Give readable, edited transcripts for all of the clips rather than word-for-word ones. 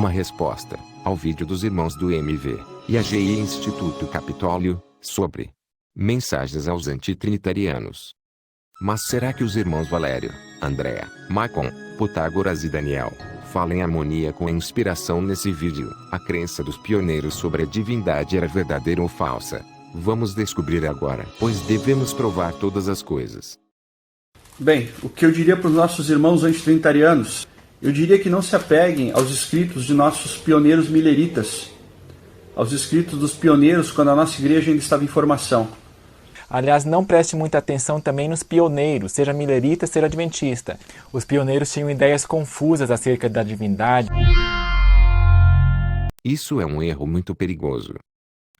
uma resposta ao vídeo dos irmãos do MV e AGI Instituto Capitólio sobre mensagens aos antitrinitarianos. Mas será que os irmãos Valério, Andréa, Macon, Protágoras e Daniel falam em harmonia com a inspiração nesse vídeo? A crença dos pioneiros sobre a divindade era verdadeira ou falsa? Vamos descobrir agora, pois devemos provar todas as coisas. Bem, o que eu diria para os nossos irmãos antitrinitarianos? Eu diria que não se apeguem aos escritos de nossos pioneiros mileritas, aos escritos dos pioneiros quando a nossa igreja ainda estava em formação. Aliás, não preste muita atenção também nos pioneiros, seja milerita, seja adventista. Os pioneiros tinham ideias confusas acerca da divindade. Isso é um erro muito perigoso.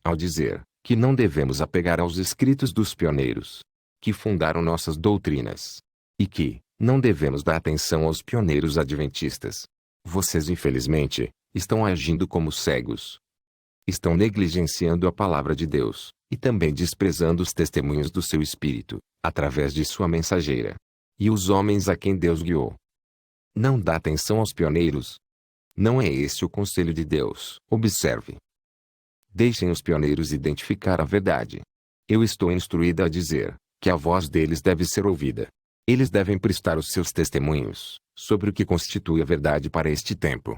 Ao dizer que não devemos apegar aos escritos dos pioneiros que fundaram nossas doutrinas, e que não devemos dar atenção aos pioneiros adventistas, vocês infelizmente estão agindo como cegos. Estão negligenciando a palavra de Deus e também desprezando os testemunhos do seu Espírito, através de sua mensageira, e os homens a quem Deus guiou. Não dá atenção aos pioneiros? Não é esse o conselho de Deus. Observe. Deixem os pioneiros identificar a verdade. Eu estou instruída a dizer que a voz deles deve ser ouvida. Eles devem prestar os seus testemunhos sobre o que constitui a verdade para este tempo.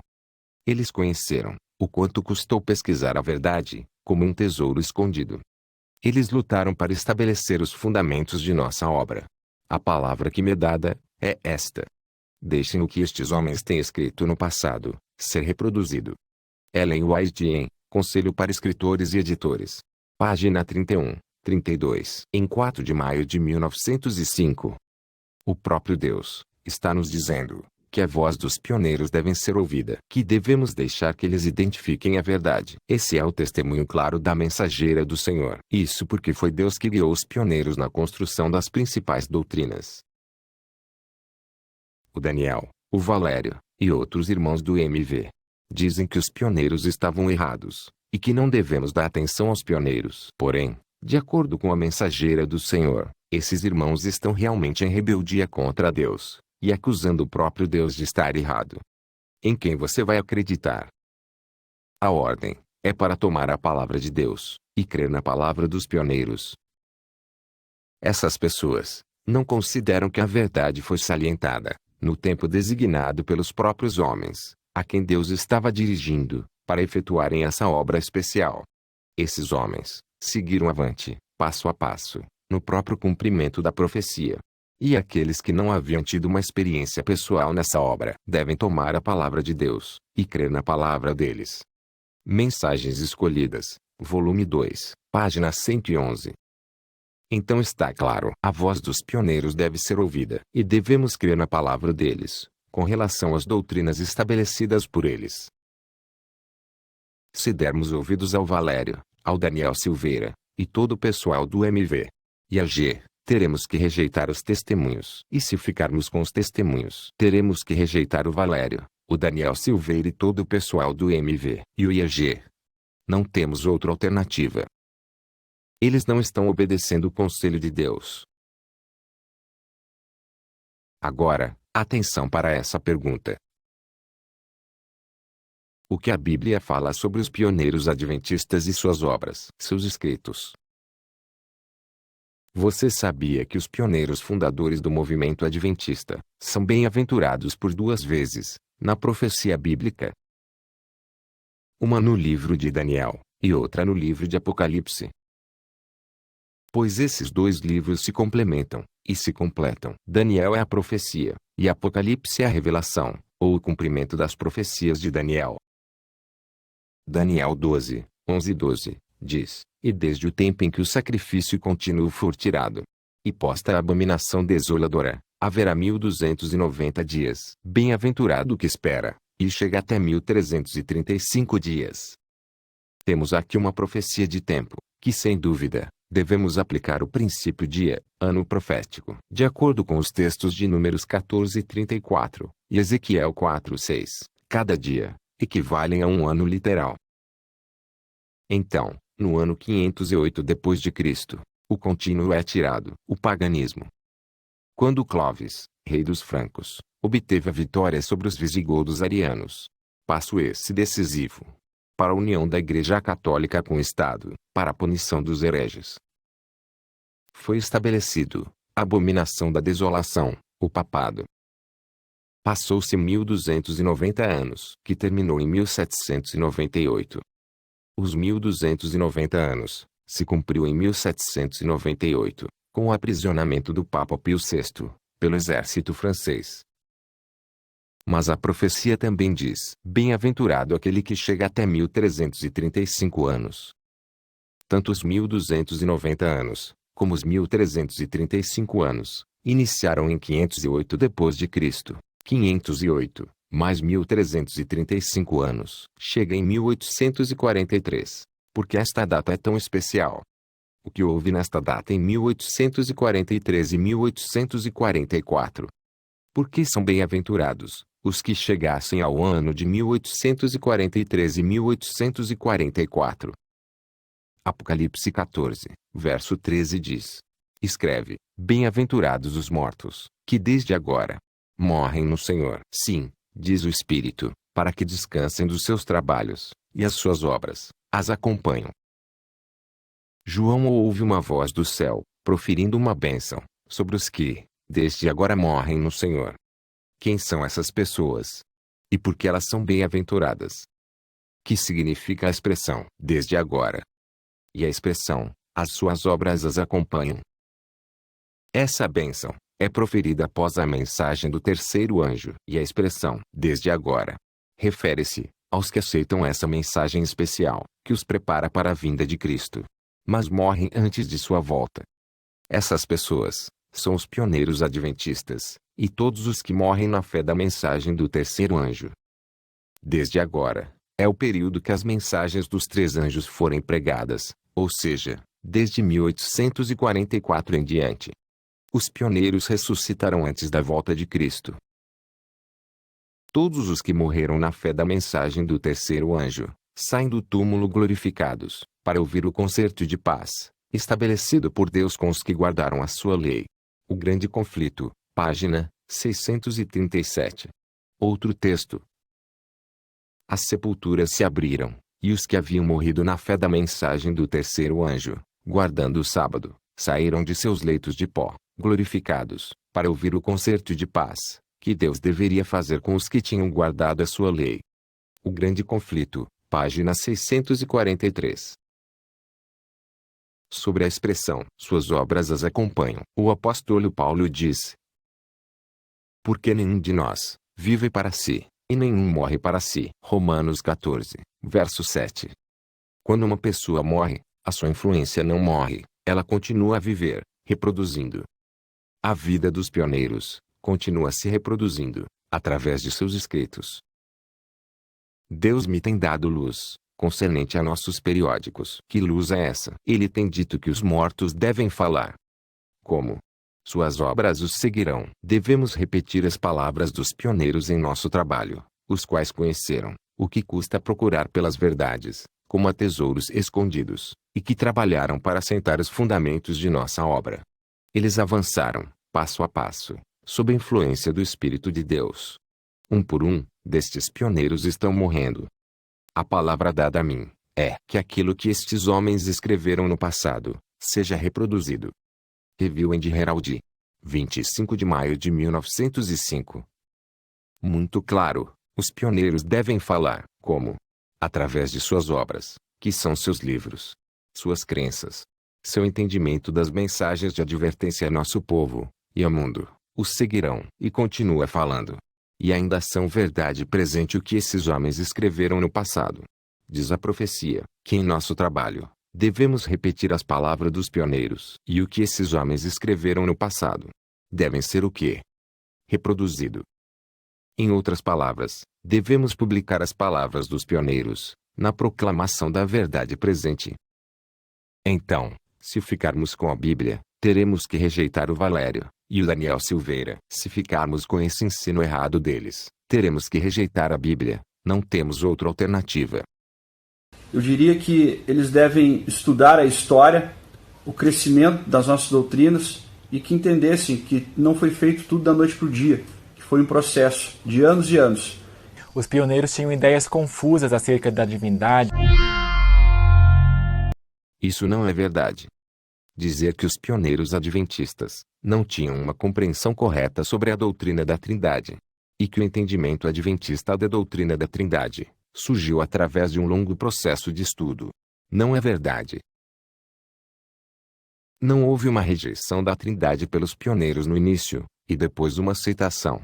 Eles conheceram o quanto custou pesquisar a verdade, como um tesouro escondido. Eles lutaram para estabelecer os fundamentos de nossa obra. A palavra que me é dada é esta. Deixem o que estes homens têm escrito no passado ser reproduzido. Ellen White em Conselho para Escritores e Editores. Página 31, 32. Em 4 de maio de 1905. O próprio Deus está nos dizendo que a voz dos pioneiros deve ser ouvida, que devemos deixar que eles identifiquem a verdade. Esse é o testemunho claro da mensageira do Senhor. Isso porque foi Deus que guiou os pioneiros na construção das principais doutrinas. O Daniel, o Valério e outros irmãos do MV dizem que os pioneiros estavam errados e que não devemos dar atenção aos pioneiros. Porém, de acordo com a mensageira do Senhor, esses irmãos estão realmente em rebeldia contra Deus e acusando o próprio Deus de estar errado. Em quem você vai acreditar? A ordem é para tomar a palavra de Deus e crer na palavra dos pioneiros. Essas pessoas não consideram que a verdade foi salientada no tempo designado pelos próprios homens, a quem Deus estava dirigindo, para efetuarem essa obra especial. Esses homens seguiram avante, passo a passo, no próprio cumprimento da profecia. E aqueles que não haviam tido uma experiência pessoal nessa obra, devem tomar a palavra de Deus e crer na palavra deles. Mensagens Escolhidas, volume 2, página 111. Então está claro, a voz dos pioneiros deve ser ouvida, e devemos crer na palavra deles, com relação às doutrinas estabelecidas por eles. Se dermos ouvidos ao Valério, ao Daniel Silveira, e todo o pessoal do MV e AG, teremos que rejeitar os testemunhos. E se ficarmos com os testemunhos, teremos que rejeitar o Valério, o Daniel Silveira e todo o pessoal do MV e o IAG. Não temos outra alternativa. Eles não estão obedecendo o conselho de Deus. Agora, atenção para essa pergunta. O que a Bíblia fala sobre os pioneiros adventistas e suas obras, seus escritos? Você sabia que os pioneiros fundadores do movimento adventista são bem-aventurados por 2 vezes, na profecia bíblica? Uma no livro de Daniel, e outra no livro de Apocalipse. Pois esses 2 livros se complementam, e se completam. Daniel é a profecia, e Apocalipse é a revelação, ou o cumprimento das profecias de Daniel. Daniel 12, 11 e 12, diz: E desde o tempo em que o sacrifício contínuo for tirado, e posta a abominação desoladora, haverá 1290 dias. Bem-aventurado o que espera, e chega até 1335 dias. Temos aqui uma profecia de tempo, que sem dúvida, devemos aplicar o princípio ano profético. De acordo com os textos de Números 14 e 34, e Ezequiel 4, 6, cada dia equivalem a um ano literal. Então, no ano 508 d.C., o contínuo é tirado, o paganismo. Quando Clovis, rei dos francos, obteve a vitória sobre os visigodos arianos, passo esse decisivo para a união da Igreja Católica com o Estado, para a punição dos hereges. Foi estabelecido a abominação da desolação, o papado. Passou-se 1290 anos, que terminou em 1798. Os 1290 anos se cumpriu em 1798, com o aprisionamento do Papa Pio VI, pelo exército francês. Mas a profecia também diz: bem-aventurado aquele que chega até 1335 anos. Tanto os 1290 anos, como os 1335 anos, iniciaram em 508 d.C., 508, mais 1335 anos, chega em 1843. Por que esta data é tão especial? O que houve nesta data em 1843 e 1844? Por que são bem-aventurados os que chegassem ao ano de 1843 e 1844? Apocalipse 14, verso 13 diz: escreve: bem-aventurados os mortos, que desde agora morrem no Senhor. Sim, diz o Espírito, para que descansem dos seus trabalhos, e as suas obras as acompanham. João ouve uma voz do céu, proferindo uma bênção sobre os que, desde agora, morrem no Senhor. Quem são essas pessoas? E por que elas são bem-aventuradas? Que significa a expressão, desde agora? E a expressão, as suas obras as acompanham? Essa bênção é proferida após a mensagem do terceiro anjo, e a expressão, desde agora, refere-se aos que aceitam essa mensagem especial, que os prepara para a vinda de Cristo, mas morrem antes de sua volta. Essas pessoas são os pioneiros adventistas, e todos os que morrem na fé da mensagem do terceiro anjo. Desde agora, é o período que as mensagens dos três anjos forem pregadas, ou seja, desde 1844 em diante. Os pioneiros ressuscitarão antes da volta de Cristo. Todos os que morreram na fé da mensagem do terceiro anjo saem do túmulo glorificados, para ouvir o concerto de paz, estabelecido por Deus com os que guardaram a sua lei. O Grande Conflito, página 637. Outro texto. As sepulturas se abriram, e os que haviam morrido na fé da mensagem do terceiro anjo, guardando o sábado, saíram de seus leitos de pó, glorificados, para ouvir o concerto de paz que Deus deveria fazer com os que tinham guardado a sua lei. O Grande Conflito, página 643. Sobre a expressão, suas obras as acompanham, o apóstolo Paulo diz: porque nenhum de nós vive para si, e nenhum morre para si. Romanos 14, verso 7. Quando uma pessoa morre, a sua influência não morre, ela continua a viver, reproduzindo. A vida dos pioneiros continua se reproduzindo, através de seus escritos. Deus me tem dado luz, concernente a nossos periódicos. Que luz é essa? Ele tem dito que os mortos devem falar. Como? Suas obras os seguirão. Devemos repetir as palavras dos pioneiros em nosso trabalho, os quais conheceram o que custa procurar pelas verdades, como a tesouros escondidos, e que trabalharam para assentar os fundamentos de nossa obra. Eles avançaram, passo a passo, sob a influência do Espírito de Deus. Um por um, destes pioneiros estão morrendo. A palavra dada a mim é que aquilo que estes homens escreveram no passado seja reproduzido. Review and Herald, 25 de maio de 1905. Muito claro, os pioneiros devem falar, como? Através de suas obras, que são seus livros, suas crenças, seu entendimento das mensagens de advertência a nosso povo e ao mundo, os seguirão, e continua falando. E ainda são verdade presente o que esses homens escreveram no passado. Diz a profecia, que em nosso trabalho, devemos repetir as palavras dos pioneiros. E o que esses homens escreveram no passado, devem ser o quê? Reproduzido. Em outras palavras, devemos publicar as palavras dos pioneiros, na proclamação da verdade presente. Então, se ficarmos com a Bíblia, teremos que rejeitar o Valério e o Daniel Silveira. Se ficarmos com esse ensino errado deles, teremos que rejeitar a Bíblia. Não temos outra alternativa. Eu diria que eles devem estudar a história, o crescimento das nossas doutrinas, e que entendessem que não foi feito tudo da noite para o dia, que foi um processo de anos e anos. Os pioneiros tinham ideias confusas acerca da divindade. Isso não é verdade. Dizer que os pioneiros adventistas não tinham uma compreensão correta sobre a doutrina da Trindade, e que o entendimento adventista da doutrina da Trindade surgiu através de um longo processo de estudo, não é verdade. Não houve uma rejeição da Trindade pelos pioneiros no início, e depois uma aceitação.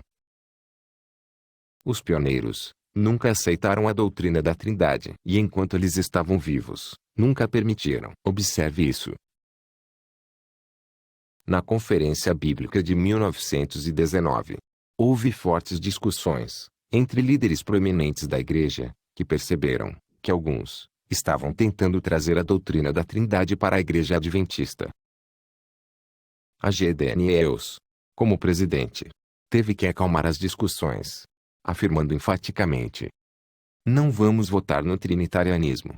Os pioneiros nunca aceitaram a doutrina da Trindade, e enquanto eles estavam vivos, nunca permitiram. Observe isso. Na Conferência Bíblica de 1919, houve fortes discussões entre líderes proeminentes da Igreja, que perceberam que alguns estavam tentando trazer a doutrina da Trindade para a Igreja Adventista. A G. Daniels, como presidente, teve que acalmar as discussões, afirmando enfaticamente: não vamos votar no trinitarianismo.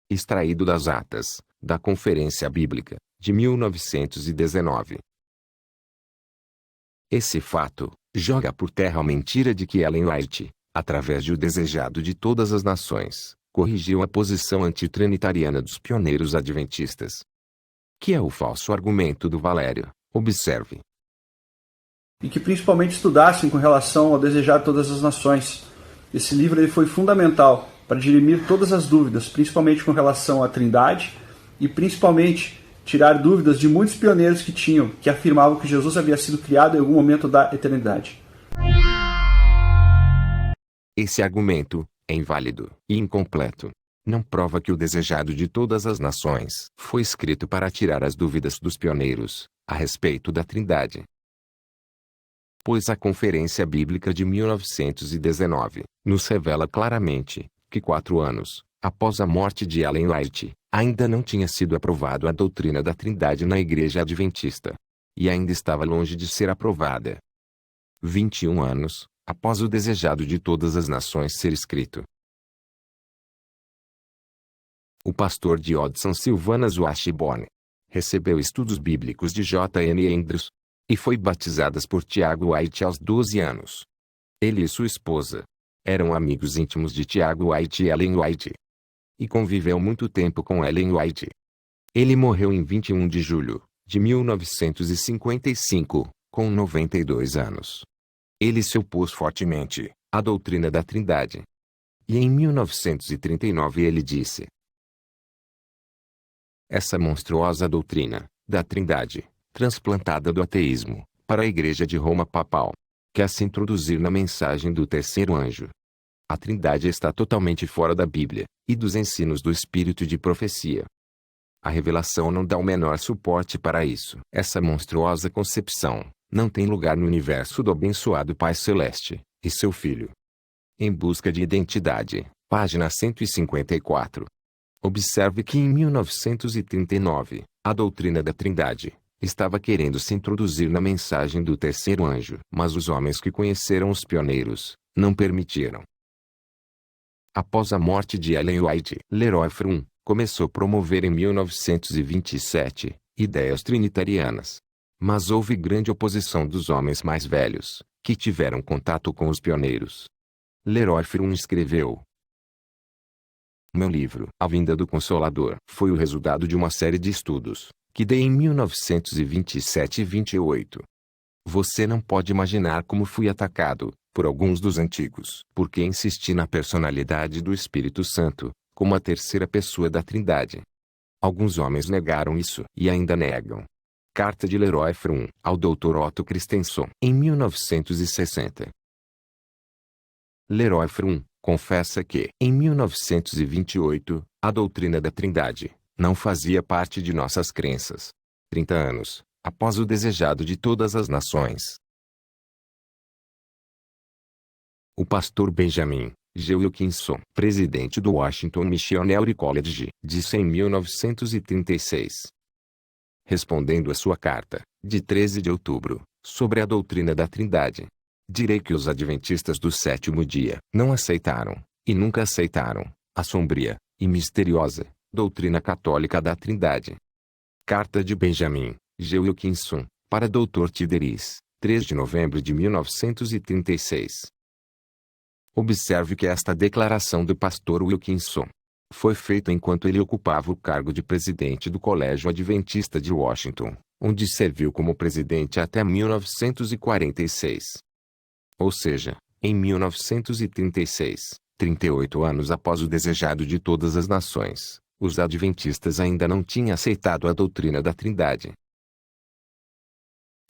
Extraído das atas da Conferência Bíblica de 1919. Esse fato joga por terra a mentira de que Ellen White, através de O Desejado de Todas as Nações, corrigiu a posição antitrinitariana dos pioneiros adventistas. Que é o falso argumento do Valério, observe. E que principalmente estudassem com relação ao Desejado de Todas as Nações. Esse livro ele foi fundamental para dirimir todas as dúvidas, principalmente com relação à Trindade, e principalmente tirar dúvidas de muitos pioneiros que afirmavam que Jesus havia sido criado em algum momento da eternidade. Esse argumento é inválido e incompleto. Não prova que O Desejado de Todas as Nações foi escrito para tirar as dúvidas dos pioneiros a respeito da Trindade. Pois a Conferência Bíblica de 1919 nos revela claramente que 4 anos após a morte de Ellen White, ainda não tinha sido aprovada a doutrina da Trindade na Igreja Adventista. E ainda estava longe de ser aprovada. 21 anos após O Desejado de Todas as Nações ser escrito. O pastor de Hudson Sylvanus Washburn recebeu estudos bíblicos de J. N. Andrews e foi batizada por Tiago White aos 12 anos. Ele e sua esposa eram amigos íntimos de Tiago White e Ellen White, e conviveu muito tempo com Ellen White. Ele morreu em 21 de julho de 1955, com 92 anos. Ele se opôs fortemente à doutrina da Trindade. E em 1939 ele disse: essa monstruosa doutrina da Trindade, transplantada do ateísmo para a Igreja de Roma Papal, quer se introduzir na mensagem do terceiro anjo. A Trindade está totalmente fora da Bíblia e dos ensinos do Espírito de profecia. A revelação não dá o menor suporte para isso. Essa monstruosa concepção não tem lugar no universo do abençoado Pai Celeste e seu Filho. Em Busca de Identidade, página 154. Observe que em 1939, a doutrina da Trindade estava querendo se introduzir na mensagem do terceiro anjo, mas os homens que conheceram os pioneiros não permitiram. Após a morte de Ellen White, Leroy Frum começou a promover em 1927 ideias trinitarianas. Mas houve grande oposição dos homens mais velhos, que tiveram contato com os pioneiros. Leroy Frum escreveu: meu livro, A Vinda do Consolador, foi o resultado de uma série de estudos que dei em 1927 e 28. Você não pode imaginar como fui atacado por alguns dos antigos, porque insisti na personalidade do Espírito Santo, como a terceira pessoa da Trindade. Alguns homens negaram isso e ainda negam. Carta de Leroy Frum ao Dr. Otto Christensen, em 1960. Leroy Frum confessa que, em 1928, a doutrina da Trindade não fazia parte de nossas crenças. 30 anos após O Desejado de Todas as Nações. O pastor Benjamin G. Wilkinson, presidente do Washington Missionary College, disse em 1936, respondendo à sua carta, de 13 de outubro, sobre a doutrina da Trindade: direi que os adventistas do sétimo dia não aceitaram, e nunca aceitaram, a sombria e misteriosa doutrina católica da Trindade. Carta de Benjamin G. Wilkinson, para Dr. Tideris, 3 de novembro de 1936. Observe que esta declaração do pastor Wilkinson foi feita enquanto ele ocupava o cargo de presidente do Colégio Adventista de Washington, onde serviu como presidente até 1946. Ou seja, em 1936, 38 anos após o desejado de todas as nações, os adventistas ainda não tinham aceitado a doutrina da Trindade.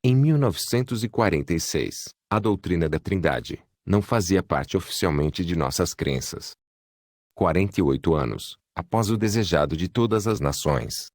Em 1946, a doutrina da Trindade não fazia parte oficialmente de nossas crenças. 48 anos após o desejado de todas as nações.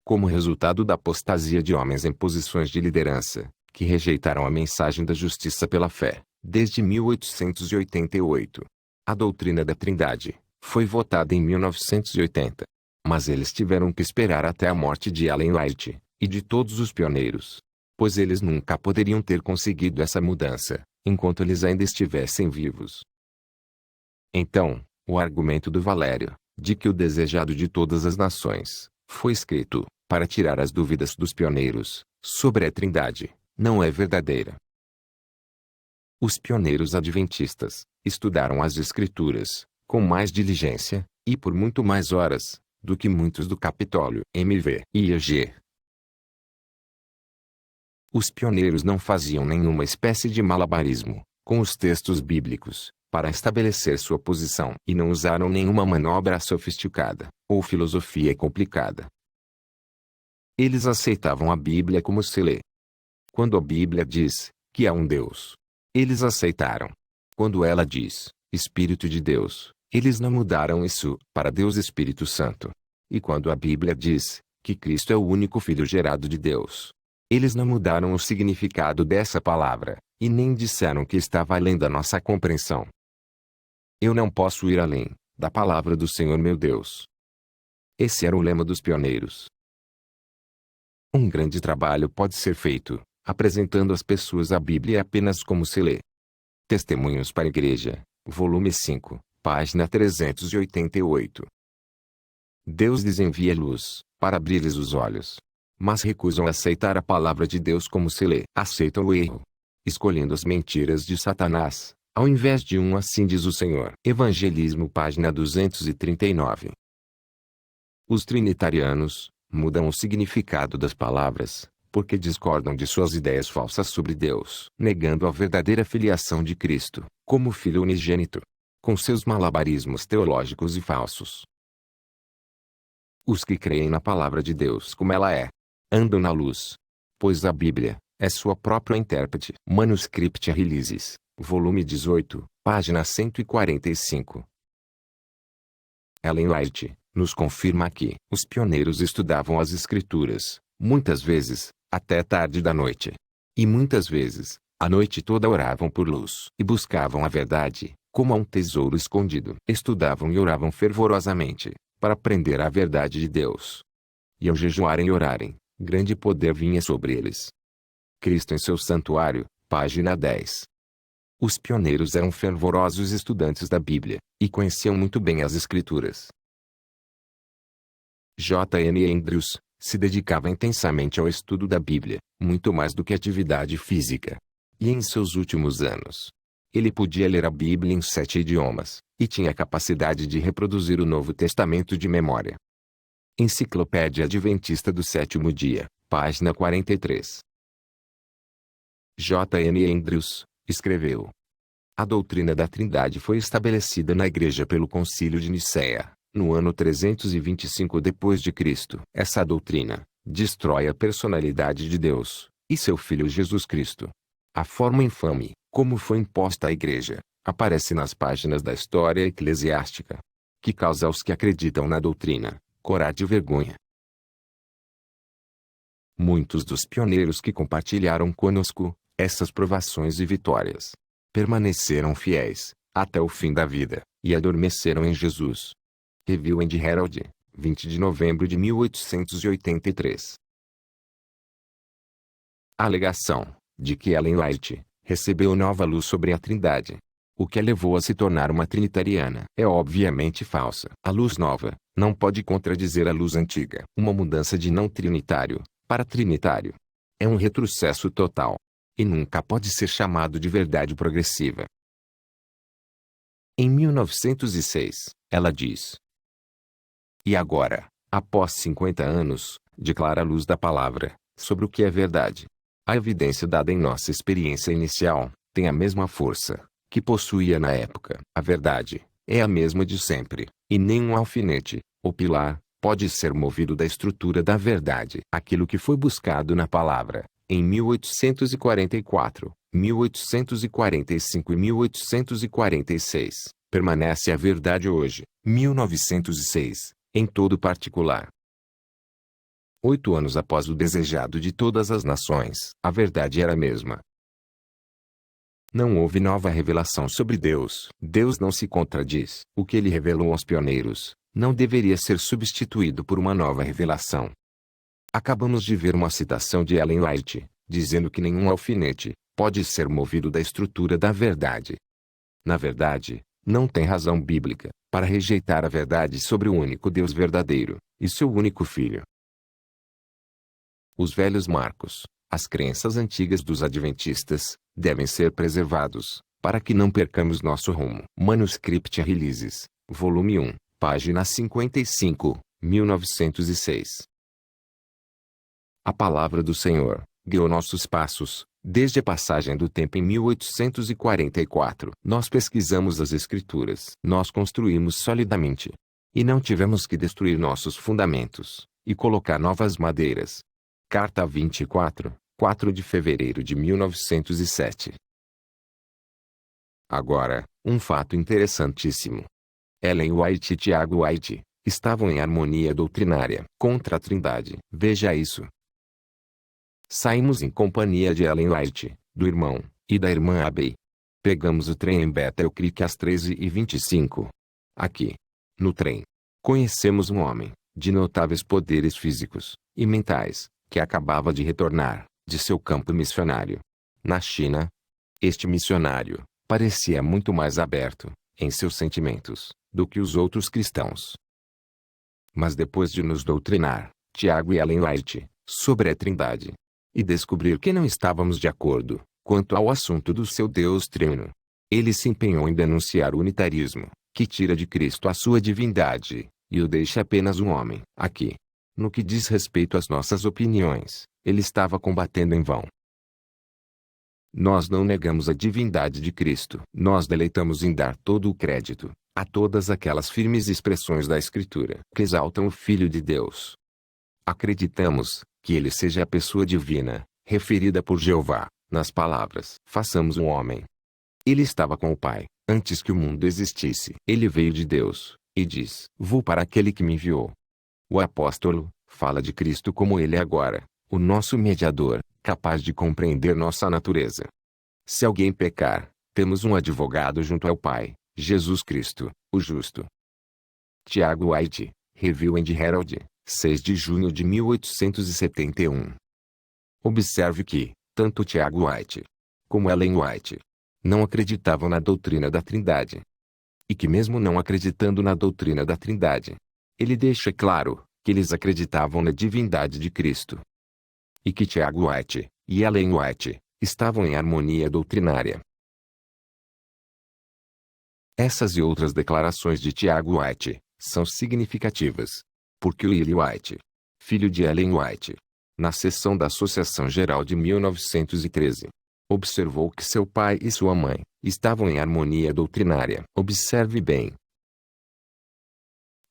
Como resultado da apostasia de homens em posições de liderança, que rejeitaram a mensagem da justiça pela fé, desde 1888, a doutrina da Trindade foi votada em 1980. Mas eles tiveram que esperar até a morte de Ellen White e de todos os pioneiros, pois eles nunca poderiam ter conseguido essa mudança enquanto eles ainda estivessem vivos. Então, o argumento do Valério, de que o desejado de todas as nações foi escrito para tirar as dúvidas dos pioneiros sobre a Trindade, não é verdadeira. Os pioneiros adventistas estudaram as Escrituras com mais diligência e por muito mais horas do que muitos do Capitólio, MV e EG. Os pioneiros não faziam nenhuma espécie de malabarismo com os textos bíblicos para estabelecer sua posição e não usaram nenhuma manobra sofisticada ou filosofia complicada. Eles aceitavam a Bíblia como se lê. Quando a Bíblia diz que há um Deus, eles aceitaram. Quando ela diz Espírito de Deus, eles não mudaram isso para Deus Espírito Santo. E quando a Bíblia diz que Cristo é o único Filho gerado de Deus, eles não mudaram o significado dessa palavra, e nem disseram que estava além da nossa compreensão. Eu não posso ir além da palavra do Senhor meu Deus. Esse era o lema dos pioneiros. Um grande trabalho pode ser feito, apresentando às pessoas a Bíblia apenas como se lê. Testemunhos para a Igreja, volume 5, página 388. Deus lhes envia luz, para abrir-lhes os olhos. Mas recusam aceitar a palavra de Deus como se lê. Aceitam o erro, escolhendo as mentiras de Satanás, ao invés de assim diz o Senhor. Evangelismo, página 239. Os trinitarianos mudam o significado das palavras, porque discordam de suas ideias falsas sobre Deus, negando a verdadeira filiação de Cristo, como Filho unigênito, com seus malabarismos teológicos e falsos. Os que creem na palavra de Deus como ela é, andam na luz, pois a Bíblia é sua própria intérprete. Manuscript Releases, volume 18, página 145. Ellen White nos confirma que os pioneiros estudavam as Escrituras, muitas vezes, até tarde da noite. E muitas vezes, a noite toda oravam por luz e buscavam a verdade, como a um tesouro escondido. Estudavam e oravam fervorosamente, para aprender a verdade de Deus. E ao jejuarem e orarem, grande poder vinha sobre eles. Cristo em seu santuário, página 10. Os pioneiros eram fervorosos estudantes da Bíblia, e conheciam muito bem as Escrituras. J. N. Andrews se dedicava intensamente ao estudo da Bíblia, muito mais do que atividade física. E em seus últimos anos, ele podia ler a Bíblia em 7 idiomas, e tinha a capacidade de reproduzir o Novo Testamento de memória. Enciclopédia Adventista do Sétimo Dia, página 43. J. N. Andrews escreveu: a doutrina da Trindade foi estabelecida na Igreja pelo Concílio de Nicéia, no ano 325 d.C. Essa doutrina destrói a personalidade de Deus e seu Filho Jesus Cristo. A forma infame, como foi imposta à Igreja, aparece nas páginas da história eclesiástica, que causa aos que acreditam na doutrina coragem e vergonha. Muitos dos pioneiros que compartilharam conosco essas provações e vitórias permaneceram fiéis até o fim da vida e adormeceram em Jesus. Review and Herald, 20 de novembro de 1883. A alegação de que Ellen White recebeu nova luz sobre a Trindade, o que a levou a se tornar uma trinitariana, é obviamente falsa. A luz nova não pode contradizer a luz antiga. Uma mudança de não trinitário para trinitário é um retrocesso total, e nunca pode ser chamado de verdade progressiva. Em 1906, ela diz: "E agora, após 50 anos, declara a luz da palavra, sobre o que é verdade. A evidência dada em nossa experiência inicial, tem a mesma força, que possuía na época. A verdade, é a mesma de sempre, e nenhum alfinete, ou pilar, pode ser movido da estrutura da verdade. Aquilo que foi buscado na palavra, em 1844, 1845 e 1846, permanece a verdade hoje, 1906, em todo particular. 8 anos após o desejado de todas as nações, a verdade era a mesma. Não houve nova revelação sobre Deus. Deus não se contradiz. O que ele revelou aos pioneiros, não deveria ser substituído por uma nova revelação. Acabamos de ver uma citação de Ellen White, dizendo que nenhum alfinete pode ser movido da estrutura da verdade. Na verdade, não tem razão bíblica para rejeitar a verdade sobre o único Deus verdadeiro e seu único Filho. Os velhos marcos, as crenças antigas dos adventistas, devem ser preservados, para que não percamos nosso rumo. Manuscript Releases, volume 1, página 55, 1906. A palavra do Senhor guiou nossos passos, desde a passagem do tempo em 1844. Nós pesquisamos as Escrituras. Nós construímos solidamente. E não tivemos que destruir nossos fundamentos, e colocar novas madeiras. Carta 24, 4 de fevereiro de 1907. Agora, um fato interessantíssimo. Ellen White e Tiago White estavam em harmonia doutrinária contra a Trindade. Veja isso. Saímos em companhia de Ellen White, do irmão, e da irmã Abbey. Pegamos o trem em Bethel Creek às 13h25. Aqui, no trem, conhecemos um homem, de notáveis poderes físicos e mentais, que acabava de retornar de seu campo missionário na China. Este missionário parecia muito mais aberto em seus sentimentos do que os outros cristãos. Mas depois de nos doutrinar, Tiago e Ellen White, sobre a Trindade, e descobrir que não estávamos de acordo quanto ao assunto do seu Deus Trino, ele se empenhou em denunciar o unitarismo, que tira de Cristo a sua divindade e o deixa apenas um homem. Aqui, no que diz respeito às nossas opiniões, ele estava combatendo em vão. Nós não negamos a divindade de Cristo. Nós deleitamos em dar todo o crédito a todas aquelas firmes expressões da Escritura que exaltam o Filho de Deus. Acreditamos que ele seja a pessoa divina, referida por Jeová, nas palavras: façamos um homem. Ele estava com o Pai, antes que o mundo existisse. Ele veio de Deus, e diz: vou para aquele que me enviou. O apóstolo fala de Cristo como ele é agora, o nosso mediador, capaz de compreender nossa natureza. Se alguém pecar, temos um advogado junto ao Pai, Jesus Cristo, o justo. Tiago White, Review and Herald, 6 de junho de 1871. Observe que, tanto Tiago White como Ellen White não acreditavam na doutrina da Trindade. E que mesmo não acreditando na doutrina da Trindade, ele deixa claro que eles acreditavam na divindade de Cristo. E que Tiago White e Ellen White estavam em harmonia doutrinária. Essas e outras declarações de Tiago White são significativas, porque Willie White, filho de Ellen White, na sessão da Associação Geral de 1913, observou que seu pai e sua mãe estavam em harmonia doutrinária. Observe bem.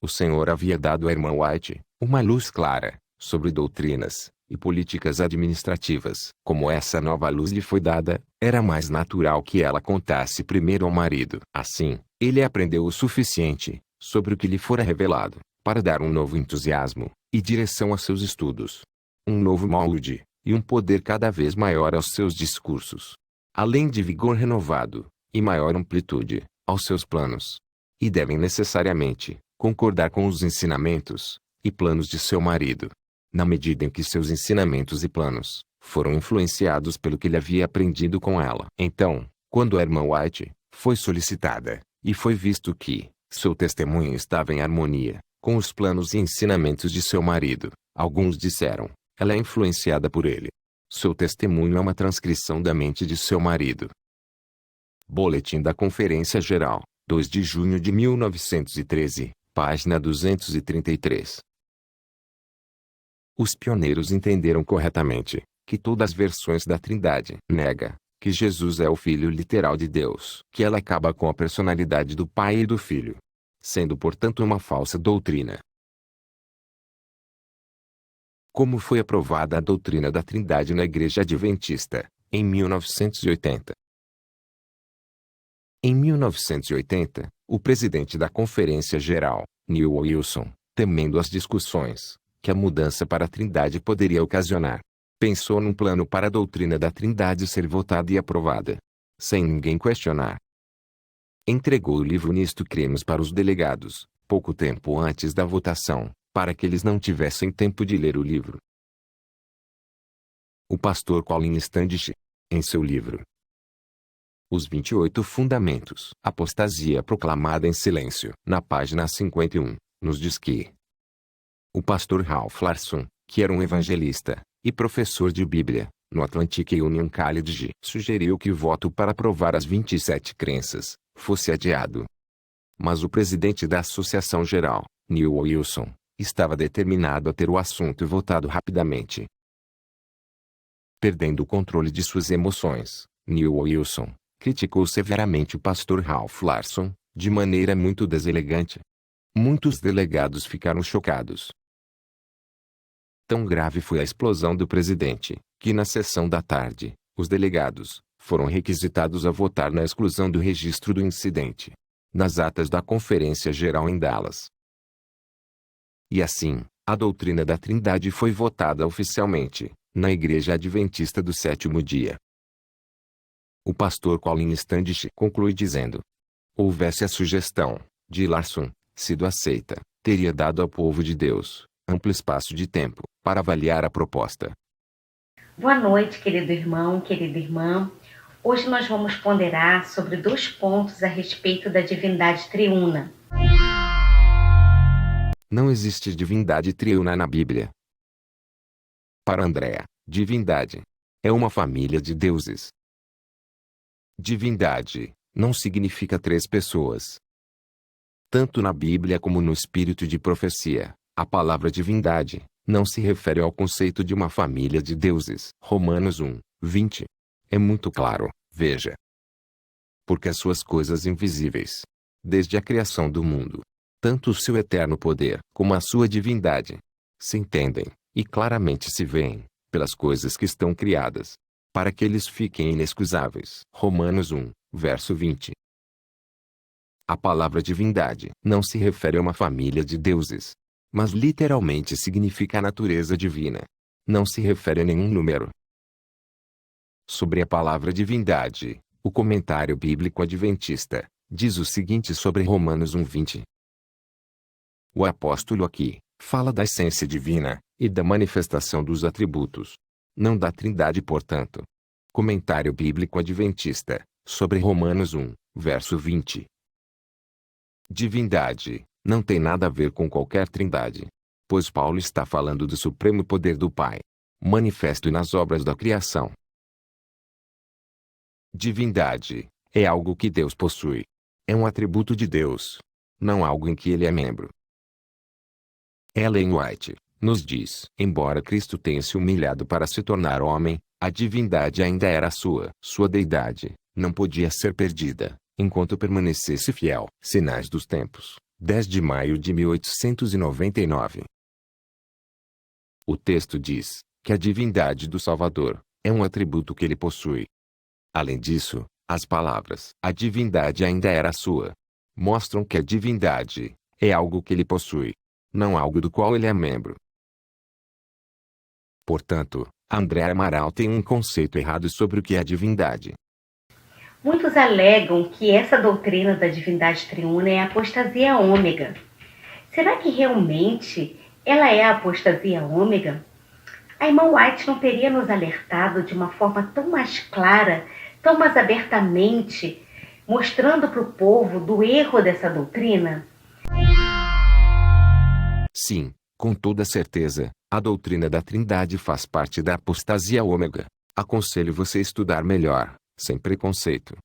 O Senhor havia dado à irmã White uma luz clara sobre doutrinas e políticas administrativas. Como essa nova luz lhe foi dada, era mais natural que ela contasse primeiro ao marido. Assim, ele aprendeu o suficiente sobre o que lhe fora revelado para dar um novo entusiasmo e direção a seus estudos, um novo molde e um poder cada vez maior aos seus discursos, além de vigor renovado e maior amplitude aos seus planos. E devem necessariamente concordar com os ensinamentos e planos de seu marido, na medida em que seus ensinamentos e planos foram influenciados pelo que ele havia aprendido com ela. Então, quando a irmã White foi solicitada, e foi visto que seu testemunho estava em harmonia com os planos e ensinamentos de seu marido, alguns disseram: ela é influenciada por ele. Seu testemunho é uma transcrição da mente de seu marido. Boletim da Conferência Geral, 2 de junho de 1913, página 233. Os pioneiros entenderam corretamente que todas as versões da Trindade nega que Jesus é o Filho literal de Deus, que ela acaba com a personalidade do Pai e do Filho, sendo portanto uma falsa doutrina. Como foi aprovada a doutrina da Trindade na Igreja Adventista, em 1980? Em 1980, o presidente da Conferência Geral, Neil Wilson, temendo as discussões que a mudança para a Trindade poderia ocasionar, pensou num plano para a doutrina da Trindade ser votada e aprovada, sem ninguém questionar. Entregou o livro Nisto Cremos para os delegados, pouco tempo antes da votação, para que eles não tivessem tempo de ler o livro. O pastor Colin Standish, em seu livro Os 28 Fundamentos, Apostasia Proclamada em Silêncio, na página 51, nos diz que o pastor Ralph Larson, que era um evangelista e professor de Bíblia no Atlantic Union College, sugeriu que o voto para aprovar as 27 crenças fosse adiado. Mas o presidente da Associação Geral, Neil Wilson, estava determinado a ter o assunto votado rapidamente. Perdendo o controle de suas emoções, Neil Wilson criticou severamente o pastor Ralph Larson, de maneira muito deselegante. Muitos delegados ficaram chocados. Tão grave foi a explosão do presidente, que na sessão da tarde, os delegados foram requisitados a votar na exclusão do registro do incidente nas atas da Conferência Geral em Dallas. E assim, a doutrina da Trindade foi votada oficialmente na Igreja Adventista do Sétimo Dia. O pastor Colin Standish conclui dizendo: houvesse a sugestão de Larson sido aceita, teria dado ao povo de Deus amplo espaço de tempo para avaliar a proposta. Boa noite, querido irmão, querida irmã. Hoje nós vamos ponderar sobre 2 pontos a respeito da divindade triuna. Não existe divindade triuna na Bíblia. Para Andrea, divindade é uma família de deuses. Divindade não significa 3 pessoas. Tanto na Bíblia como no espírito de profecia, a palavra divindade não se refere ao conceito de uma família de deuses. Romanos 1, 20. É muito claro, veja. Porque as suas coisas invisíveis, desde a criação do mundo, tanto o seu eterno poder como a sua divindade, se entendem, e claramente se veem, pelas coisas que estão criadas, para que eles fiquem inexcusáveis. Romanos 1, verso 20. A palavra divindade não se refere a uma família de deuses, mas literalmente significa a natureza divina. Não se refere a nenhum número. Sobre a palavra divindade, o comentário bíblico adventista diz o seguinte sobre Romanos 1:20. O apóstolo aqui fala da essência divina e da manifestação dos atributos, não da Trindade, portanto. Comentário bíblico adventista sobre Romanos 1, verso 20. Divindade não tem nada a ver com qualquer trindade, pois Paulo está falando do supremo poder do Pai, manifesto nas obras da criação. Divindade é algo que Deus possui. É um atributo de Deus, não algo em que ele é membro. Ellen White nos diz: embora Cristo tenha se humilhado para se tornar homem, a divindade ainda era sua. Sua deidade não podia ser perdida, enquanto permanecesse fiel. Sinais dos Tempos, 10 de maio de 1899. O texto diz que a divindade do Salvador é um atributo que ele possui. Além disso, as palavras "a divindade ainda era sua" mostram que a divindade é algo que ele possui, não algo do qual ele é membro. Portanto, André Amaral tem um conceito errado sobre o que é a divindade. Muitos alegam que essa doutrina da divindade triuna é a apostasia ômega. Será que realmente ela é a apostasia ômega? A irmã White não teria nos alertado de uma forma tão mais clara, tão mais abertamente, mostrando para o povo do erro dessa doutrina? Sim, com toda certeza, a doutrina da Trindade faz parte da apostasia ômega. Aconselho você a estudar melhor, sem preconceito.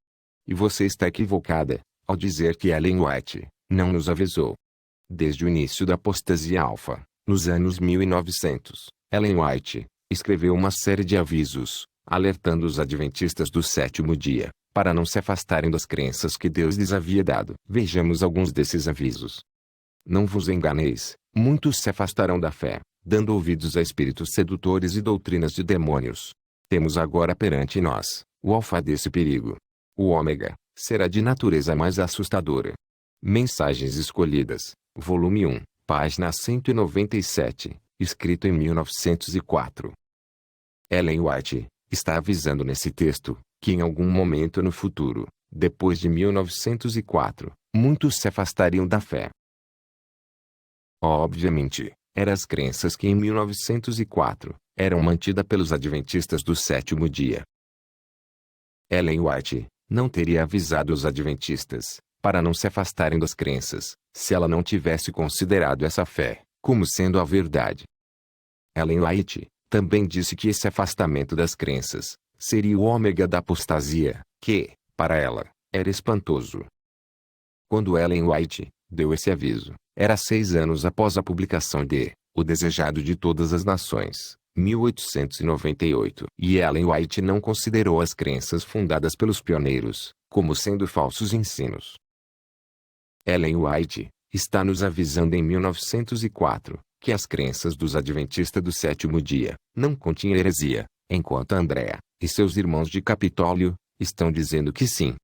E você está equivocada, ao dizer que Ellen White não nos avisou. Desde o início da apostasia alfa, nos anos 1900, Ellen White escreveu uma série de avisos, alertando os adventistas do sétimo dia, para não se afastarem das crenças que Deus lhes havia dado. Vejamos alguns desses avisos. Não vos enganeis, muitos se afastarão da fé, dando ouvidos a espíritos sedutores e doutrinas de demônios. Temos agora perante nós o alfa desse perigo. O ômega será de natureza mais assustadora. Mensagens Escolhidas, volume 1, página 197, escrito em 1904. Ellen White está avisando nesse texto que em algum momento no futuro, depois de 1904, muitos se afastariam da fé. Obviamente, eram as crenças que em 1904 eram mantidas pelos adventistas do sétimo dia. Ellen White não teria avisado os adventistas para não se afastarem das crenças, se ela não tivesse considerado essa fé como sendo a verdade. Ellen White também disse que esse afastamento das crenças seria o ômega da apostasia, que, para ela, era espantoso. Quando Ellen White deu esse aviso, era 6 anos após a publicação de O Desejado de Todas as Nações, 1898, e Ellen White não considerou as crenças fundadas pelos pioneiros como sendo falsos ensinos. Ellen White está nos avisando em 1904 que as crenças dos adventistas do sétimo dia não continham heresia, enquanto Andrea e seus irmãos de Capitólio estão dizendo que sim.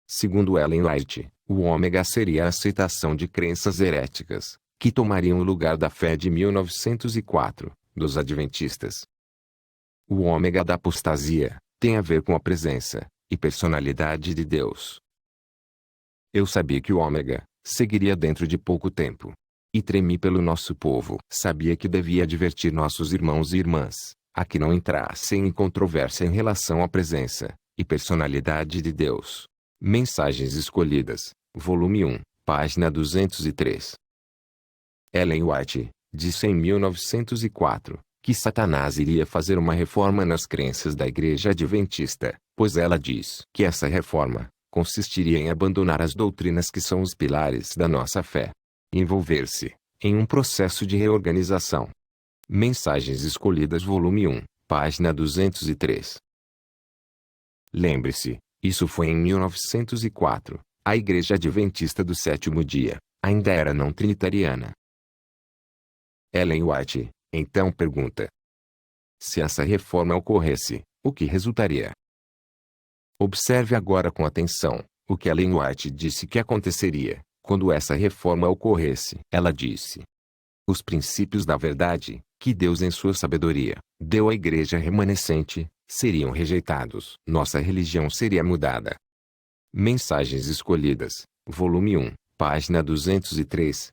Segundo Ellen White, o ômega seria a aceitação de crenças heréticas, que tomariam o lugar da fé de 1904, dos adventistas. O ômega da apostasia tem a ver com a presença e personalidade de Deus. Eu sabia que o ômega seguiria dentro de pouco tempo. E tremi pelo nosso povo. Sabia que devia advertir nossos irmãos e irmãs, a que não entrassem em controvérsia em relação à presença e personalidade de Deus. Mensagens Escolhidas, volume 1, página 203. Ellen White disse em 1904 que Satanás iria fazer uma reforma nas crenças da Igreja Adventista, pois ela diz que essa reforma consistiria em abandonar as doutrinas que são os pilares da nossa fé. Envolver-se em um processo de reorganização. Mensagens Escolhidas, volume 1, página 203. Lembre-se, isso foi em 1904. A Igreja Adventista do sétimo dia ainda era não trinitariana. Ellen White então pergunta: se essa reforma ocorresse, o que resultaria? Observe agora com atenção o que Ellen White disse que aconteceria quando essa reforma ocorresse. Ela disse: os princípios da verdade, que Deus em sua sabedoria deu à igreja remanescente, seriam rejeitados. Nossa religião seria mudada. Mensagens Escolhidas, volume 1, página 203.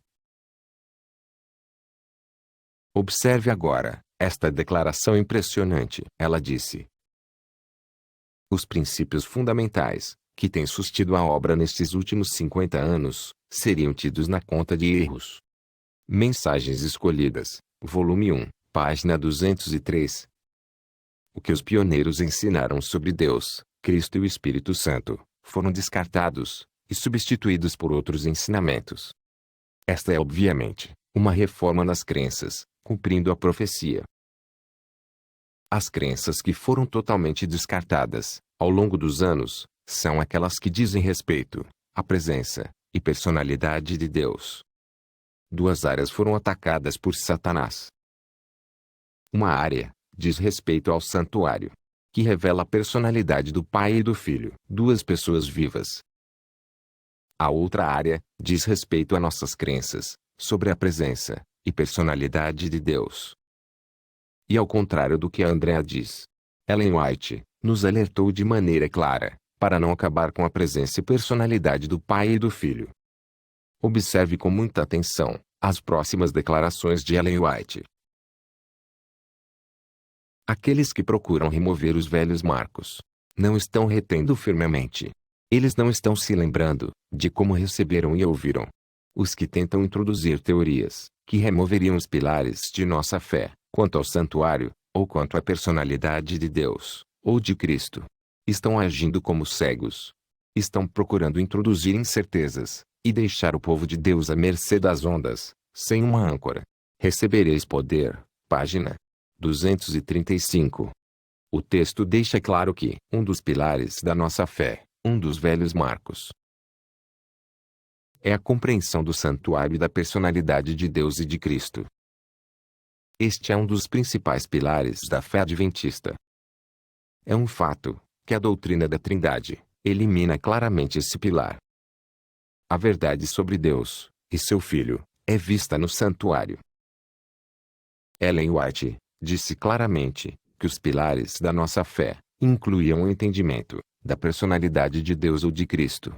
Observe agora esta declaração impressionante. Ela disse: os princípios fundamentais que têm sustido a obra nestes últimos 50 anos, seriam tidos na conta de erros. Mensagens Escolhidas, volume 1, página 203. O que os pioneiros ensinaram sobre Deus, Cristo e o Espírito Santo, foram descartados e substituídos por outros ensinamentos. Esta é obviamente uma reforma nas crenças, cumprindo a profecia. As crenças que foram totalmente descartadas, ao longo dos anos, são aquelas que dizem respeito à presença e personalidade de Deus. 2 áreas foram atacadas por Satanás. Uma área diz respeito ao santuário, que revela a personalidade do Pai e do Filho, 2 pessoas vivas. A outra área diz respeito a nossas crenças sobre a presença e personalidade de Deus. E ao contrário do que a Andrea diz, Ellen White nos alertou de maneira clara para não acabar com a presença e personalidade do Pai e do Filho. Observe com muita atenção as próximas declarações de Ellen White. Aqueles que procuram remover os velhos marcos não estão retendo firmemente. Eles não estão se lembrando de como receberam e ouviram. Os que tentam introduzir teorias que removeriam os pilares de nossa fé, quanto ao santuário, ou quanto à personalidade de Deus, ou de Cristo, estão agindo como cegos. Estão procurando introduzir incertezas e deixar o povo de Deus à mercê das ondas, sem uma âncora. Recebereis poder. Página 235. O texto deixa claro que um dos pilares da nossa fé, um dos velhos marcos, é a compreensão do santuário e da personalidade de Deus e de Cristo. Este é um dos principais pilares da fé adventista. É um fato que a doutrina da Trindade elimina claramente esse pilar. A verdade sobre Deus e seu Filho é vista no santuário. Ellen White disse claramente que os pilares da nossa fé incluíam o entendimento da personalidade de Deus ou de Cristo.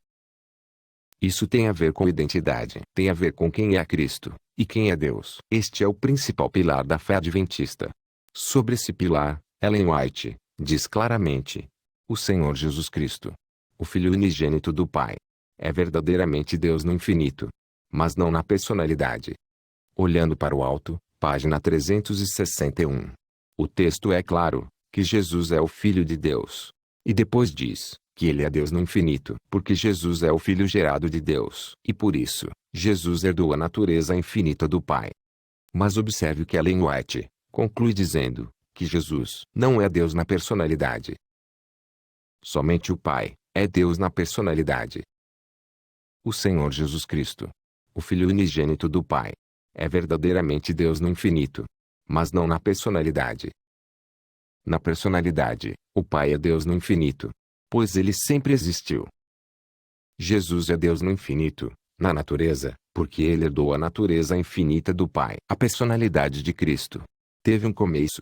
Isso tem a ver com identidade, tem a ver com quem é Cristo e quem é Deus. Este é o principal pilar da fé adventista. Sobre esse pilar, Ellen White diz claramente: o Senhor Jesus Cristo, o Filho unigênito do Pai, é verdadeiramente Deus no infinito, mas não na personalidade. Olhando para o alto, página 361. O texto é claro que Jesus é o Filho de Deus. E depois diz que ele é Deus no infinito, porque Jesus é o Filho gerado de Deus, e por isso, Jesus herdou a natureza infinita do Pai. Mas observe que Ellen White conclui dizendo que Jesus não é Deus na personalidade. Somente o Pai é Deus na personalidade. O Senhor Jesus Cristo, o Filho unigênito do Pai, é verdadeiramente Deus no infinito, mas não na personalidade. Na personalidade, o Pai é Deus no infinito, pois ele sempre existiu. Jesus é Deus no infinito, na natureza, porque ele herdou a natureza infinita do Pai. A personalidade de Cristo teve um começo.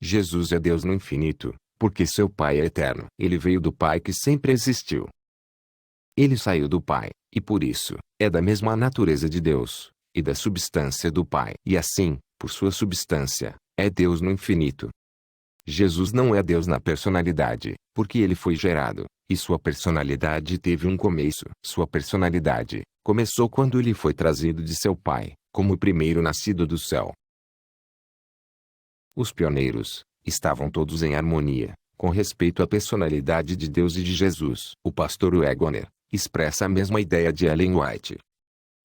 Jesus é Deus no infinito, porque seu Pai é eterno. Ele veio do Pai que sempre existiu. Ele saiu do Pai, e por isso, é da mesma natureza de Deus, e da substância do Pai. E assim, por sua substância, é Deus no infinito. Jesus não é Deus na personalidade, porque ele foi gerado, e sua personalidade teve um começo. Sua personalidade começou quando ele foi trazido de seu Pai, como o primeiro nascido do céu. Os pioneiros estavam todos em harmonia com respeito à personalidade de Deus e de Jesus. O pastor Waggoner expressa a mesma ideia de Ellen White.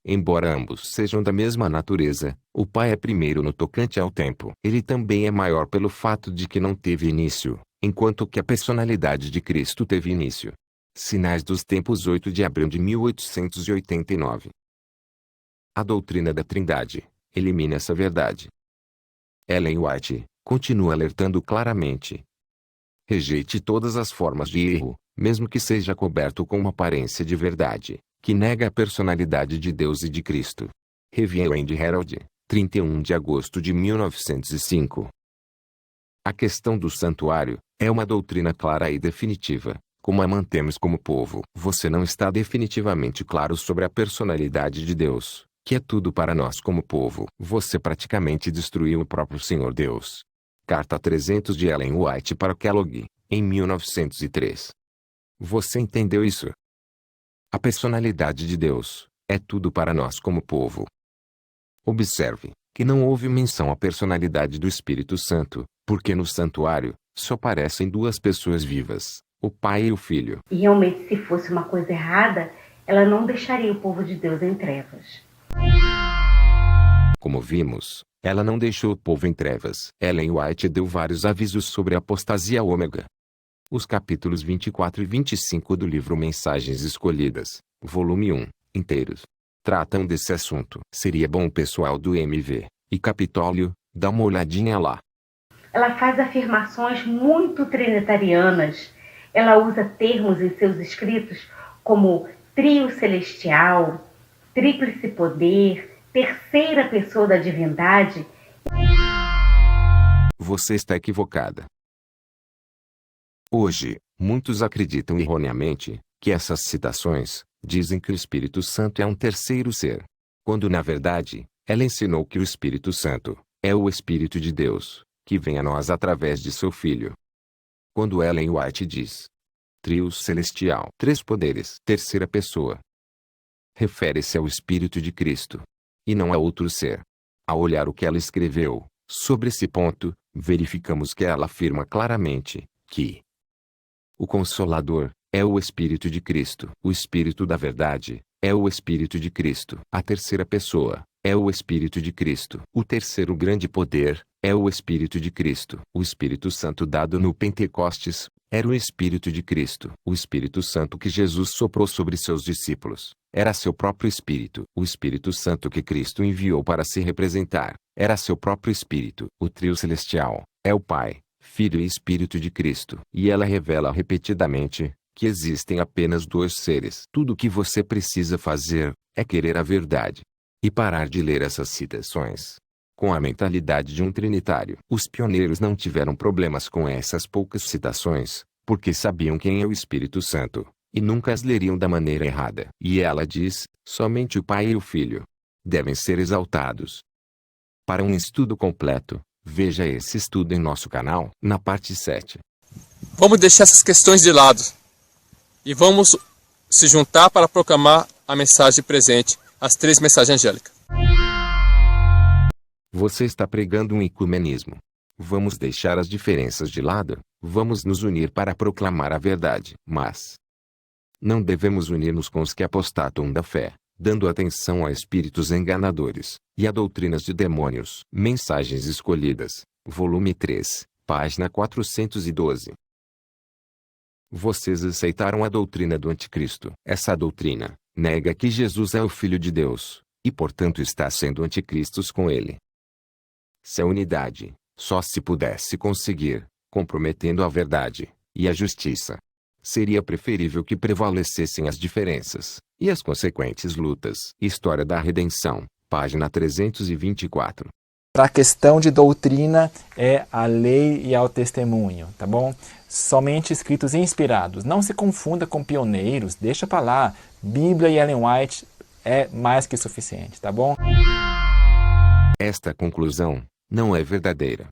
Embora ambos sejam da mesma natureza, o Pai é primeiro no tocante ao tempo. Ele também é maior pelo fato de que não teve início, enquanto que a personalidade de Cristo teve início. Sinais dos Tempos, 8 de abril de 1889. A doutrina da Trindade elimina essa verdade. Ellen White continua alertando claramente. Rejeite todas as formas de erro, mesmo que seja coberto com uma aparência de verdade, que nega a personalidade de Deus e de Cristo. Review and Herald, 31 de agosto de 1905. A questão do santuário é uma doutrina clara e definitiva, como a mantemos como povo. Você não está definitivamente claro sobre a personalidade de Deus, que é tudo para nós como povo. Você praticamente destruiu o próprio Senhor Deus. Carta 300 de Ellen White para Kellogg, em 1903. Você entendeu isso? A personalidade de Deus é tudo para nós como povo. Observe que não houve menção à personalidade do Espírito Santo, porque no santuário só aparecem duas pessoas vivas, o Pai e o Filho. E realmente, se fosse uma coisa errada, ela não deixaria o povo de Deus em trevas. Como vimos, ela não deixou o povo em trevas. Ellen White deu vários avisos sobre a apostasia ômega. Os capítulos 24 e 25 do livro Mensagens Escolhidas, volume 1, inteiros, tratam desse assunto. Seria bom o pessoal do MV e Capitólio dar uma olhadinha lá. Ela faz afirmações muito trinitarianas. Ela usa termos em seus escritos como trio celestial, tríplice poder, terceira pessoa da divindade. Você está equivocada. Hoje, muitos acreditam erroneamente que essas citações dizem que o Espírito Santo é um terceiro ser, quando na verdade, ela ensinou que o Espírito Santo é o Espírito de Deus, que vem a nós através de seu Filho. Quando Ellen White diz trio celestial, três poderes, terceira pessoa, refere-se ao Espírito de Cristo, e não a outro ser. Ao olhar o que ela escreveu sobre esse ponto, verificamos que ela afirma claramente que o Consolador é o Espírito de Cristo. O Espírito da verdade é o Espírito de Cristo. A terceira pessoa é o Espírito de Cristo. O terceiro grande poder é o Espírito de Cristo. O Espírito Santo dado no Pentecostes era o Espírito de Cristo. O Espírito Santo que Jesus soprou sobre seus discípulos era seu próprio Espírito. O Espírito Santo que Cristo enviou para se representar era seu próprio Espírito. O trio celestial é o Pai, Filho e Espírito de Cristo. E ela revela repetidamente que existem apenas dois seres. Tudo o que você precisa fazer é querer a verdade e parar de ler essas citações com a mentalidade de um trinitário. Os pioneiros não tiveram problemas com essas poucas citações, porque sabiam quem é o Espírito Santo, e nunca as leriam da maneira errada. E ela diz, somente o Pai e o Filho devem ser exaltados. Para um estudo completo, veja esse estudo em nosso canal, na parte 7. Vamos deixar essas questões de lado e vamos se juntar para proclamar a mensagem presente, as 3 mensagens angélicas. Você está pregando um ecumenismo. Vamos deixar as diferenças de lado, vamos nos unir para proclamar a verdade. Mas não devemos unir-nos com os que apostatam da fé, dando atenção a espíritos enganadores e a doutrinas de demônios. Mensagens escolhidas, volume 3, página 412. Vocês aceitaram a doutrina do anticristo. Essa doutrina nega que Jesus é o Filho de Deus, e portanto está sendo anticristos com ele. Se a unidade só se pudesse conseguir comprometendo a verdade e a justiça, seria preferível que prevalecessem as diferenças e as consequentes lutas. História da Redenção, página 324. Para a questão de doutrina é a lei e ao testemunho, tá bom? Somente escritos inspirados. Não se confunda com pioneiros, deixa para lá. Bíblia e Ellen White é mais que suficiente, tá bom? Esta conclusão não é verdadeira.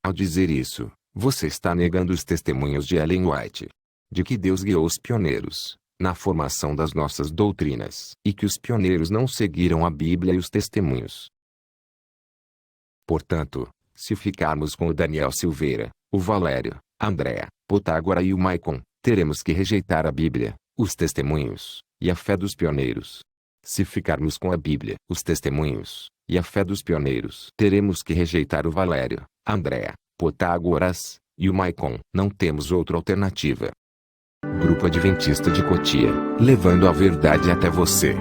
Ao dizer isso, você está negando os testemunhos de Ellen White, de que Deus guiou os pioneiros na formação das nossas doutrinas, e que os pioneiros não seguiram a Bíblia e os testemunhos. Portanto, se ficarmos com o Daniel Silveira, o Valério, a Andréa, Potágora e o Maicon, teremos que rejeitar a Bíblia, os testemunhos e a fé dos pioneiros. Se ficarmos com a Bíblia, os testemunhos e a fé dos pioneiros, teremos que rejeitar o Valério, a Andréa, Potágoras e o Maicon. Não temos outra alternativa. Grupo Adventista de Cotia, levando a verdade até você.